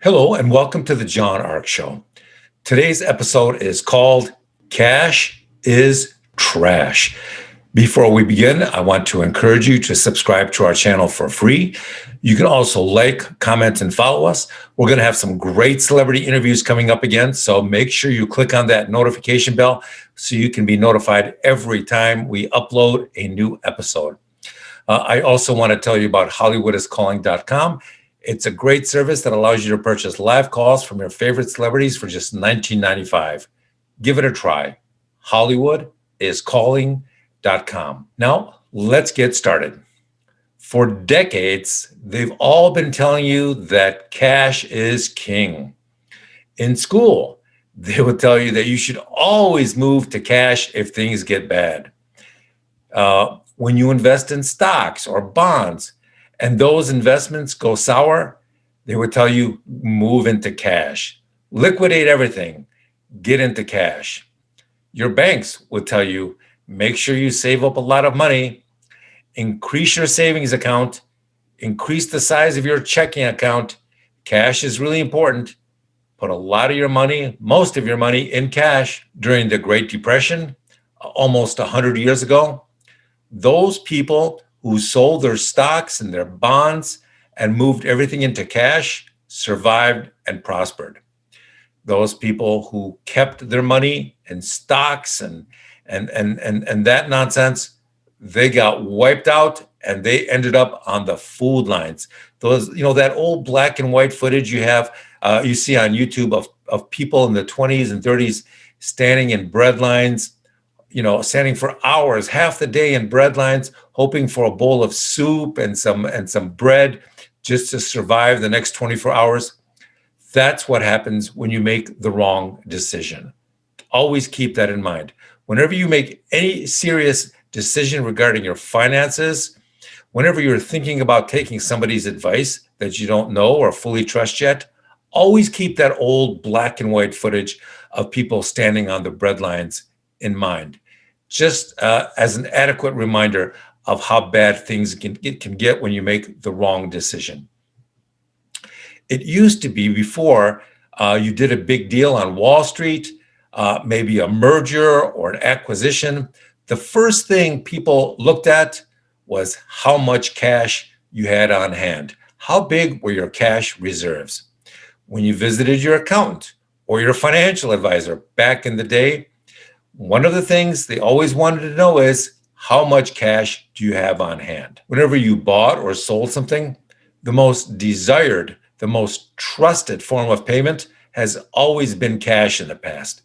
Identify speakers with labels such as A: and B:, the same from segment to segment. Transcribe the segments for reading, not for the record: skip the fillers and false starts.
A: Hello, and welcome to the John Ark Show. Today's episode is called Cash is Trash. Before we begin, I want to encourage you to subscribe to our channel for free. You can also like, comment, and follow us. We're going to have some great celebrity interviews coming up again, so make sure you click on that notification bell so you can be notified every time we upload a new episode. I also want to tell you about HollywoodIsCalling.com. It's a great service that allows you to purchase live calls from your favorite celebrities for just $19.95. Give it a try. HollywoodIsCalling.com. Now, let's get started. For decades, they've all been telling you that cash is king. In school, they would tell you that you should always move to cash if things get bad. When you invest in stocks or bonds and those investments go sour, they would tell you move into cash, liquidate everything, get into cash. Your banks would tell you make sure you save up a lot of money, increase your savings account, increase the size of your checking account. Cash is really important. Put a lot of your money, most of your money in cash. During the Great Depression, almost 100 years ago, those people who sold their stocks and their bonds and moved everything into cash survived and prospered. Those people who kept their money in stocks and that nonsense, they got wiped out and they ended up on the food lines. Those, that old black and white footage you see on YouTube of people in the 20s and 30s standing in bread lines, standing for hours, half the day in bread lines, hoping for a bowl of soup and some bread just to survive the next 24 hours. That's what happens when you make the wrong decision. Always keep that in mind. Whenever you make any serious decision regarding your finances, whenever you're thinking about taking somebody's advice that you don't know or fully trust yet, always keep that old black and white footage of people standing on the bread lines in mind, just as an adequate reminder of how bad things can get when you make the wrong decision. It used to be before you did a big deal on Wall Street, maybe a merger or an acquisition, the first thing people looked at was how much cash you had on hand. How big were your cash reserves? When you visited your accountant or your financial advisor back in the day, one of the things they always wanted to know is how much cash do you have on hand? Whenever you bought or sold something, the most desired, the most trusted form of payment has always been cash in the past.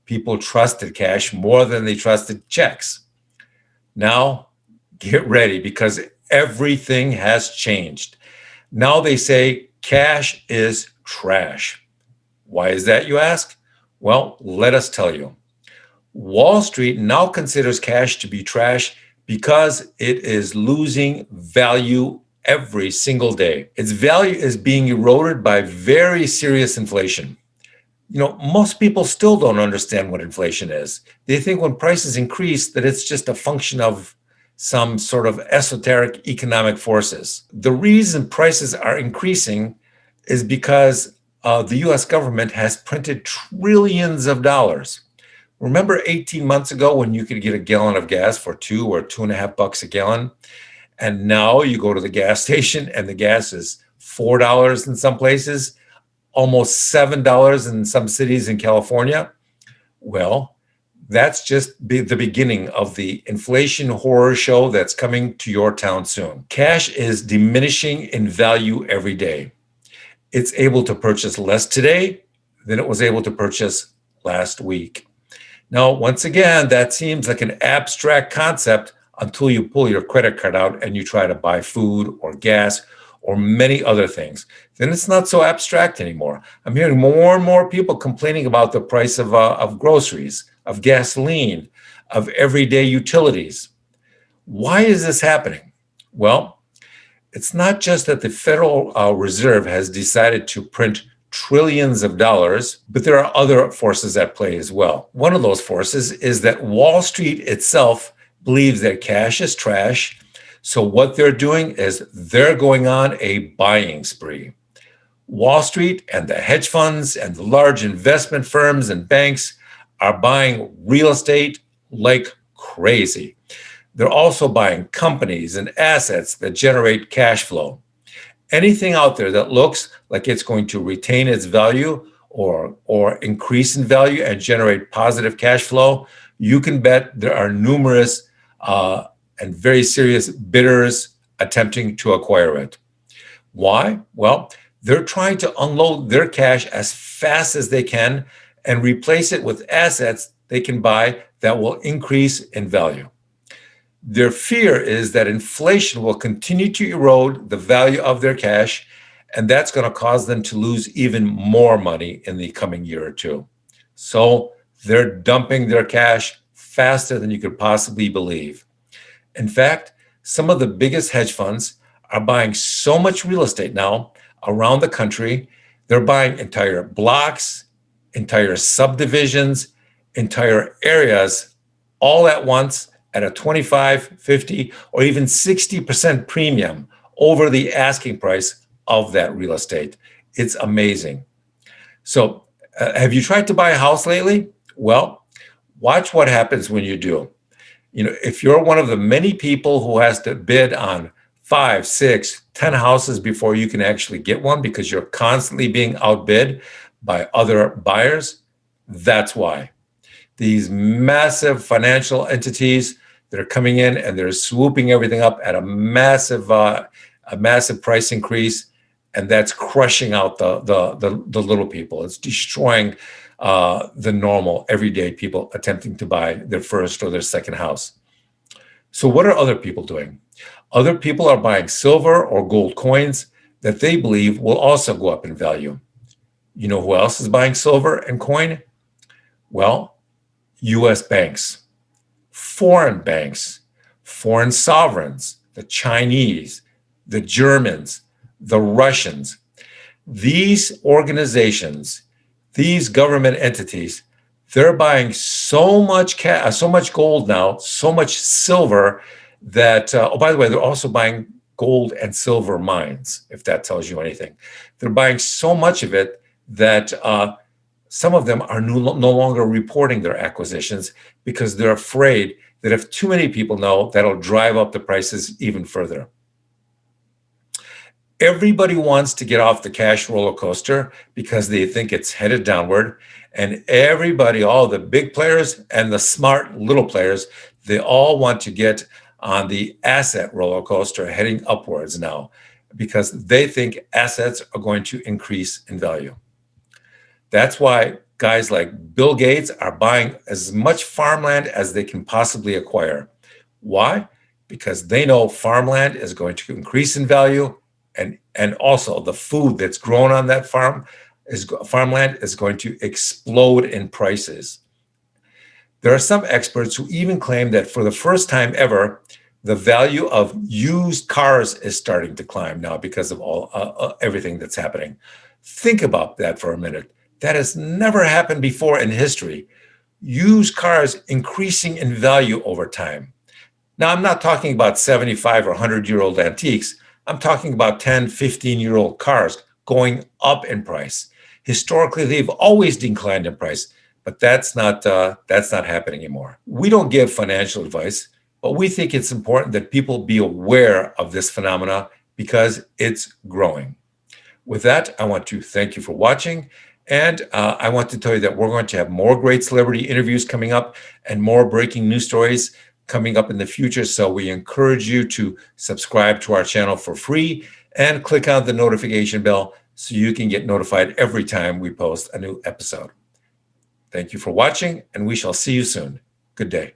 A: People trusted cash more than they trusted checks. Now, get ready because everything has changed. Now they say cash is trash. Why is that, you ask? Well, let us tell you. Wall Street now considers cash to be trash because it is losing value every single day. Its value is being eroded by very serious inflation. Most people still don't understand what inflation is. They think when prices increase that it's just a function of some sort of esoteric economic forces. The reason prices are increasing is because the US government has printed trillions of dollars. Remember 18 months ago when you could get a gallon of gas for $2 or $2.50 a gallon? And now you go to the gas station and the gas is $4 in some places, almost $7 in some cities in California. Well, that's just the beginning of the inflation horror show that's coming to your town soon. Cash is diminishing in value every day. It's able to purchase less today than it was able to purchase last week. Now, once again, that seems like an abstract concept until you pull your credit card out and you try to buy food or gas or many other things. Then it's not so abstract anymore. I'm hearing more and more people complaining about the price of groceries, of gasoline, of everyday utilities. Why is this happening? Well, it's not just that the Federal Reserve has decided to print trillions of dollars, but there are other forces at play as well. One of those forces is that Wall Street itself believes that cash is trash. So what they're doing is they're going on a buying spree. Wall Street and the hedge funds and the large investment firms and banks are buying real estate like crazy. They're also buying companies and assets that generate cash flow. Anything out there that looks like it's going to retain its value or increase in value and generate positive cash flow, you can bet there are numerous and very serious bidders attempting to acquire it. Why? Well, they're trying to unload their cash as fast as they can and replace it with assets they can buy that will increase in value. Their fear is that inflation will continue to erode the value of their cash, and that's going to cause them to lose even more money in the coming year or two. So they're dumping their cash faster than you could possibly believe. In fact, some of the biggest hedge funds are buying so much real estate now around the country. They're buying entire blocks, entire subdivisions, entire areas all at once at a 25, 50, or even 60% premium over the asking price of that real estate. It's amazing. So, have you tried to buy a house lately? Well, watch what happens when you do. If you're one of the many people who has to bid on 5, 6, 10 houses before you can actually get one because you're constantly being outbid by other buyers, that's why. These massive financial entities that are coming in and they're swooping everything up at a massive price increase, and that's crushing out the little people. It's destroying the normal everyday people attempting to buy their first or their second house. So what are other people doing? Other people are buying silver or gold coins that they believe will also go up in value. You know who else is buying silver and coin? Well, US banks, foreign banks, foreign sovereigns, the Chinese, the Germans, the Russians. These organizations, these government entities, they're buying so much gold now, so much silver that, oh, by the way, they're also buying gold and silver mines, if that tells you anything. They're buying so much of it that some of them are no longer reporting their acquisitions because they're afraid that if too many people know, that'll drive up the prices even further. Everybody wants to get off the cash roller coaster because they think it's headed downward. And everybody, all the big players and the smart little players, they all want to get on the asset roller coaster heading upwards now because they think assets are going to increase in value. That's why guys like Bill Gates are buying as much farmland as they can possibly acquire. Why? Because they know farmland is going to increase in value, and also the food that's grown on that farmland is going to explode in prices. There are some experts who even claim that for the first time ever, the value of used cars is starting to climb now because of everything that's happening. Think about that for a minute. That has never happened before in history. Used cars increasing in value over time. Now, I'm not talking about 75 or 100-year-old antiques. I'm talking about 10, 15-year-old cars going up in price. Historically, they've always declined in price, but that's not happening anymore. We don't give financial advice, but we think it's important that people be aware of this phenomena because it's growing. With that, I want to thank you for watching. And I want to tell you that we're going to have more great celebrity interviews coming up and more breaking news stories coming up in the future. So we encourage you to subscribe to our channel for free and click on the notification bell so you can get notified every time we post a new episode. Thank you for watching, and we shall see you soon. Good day.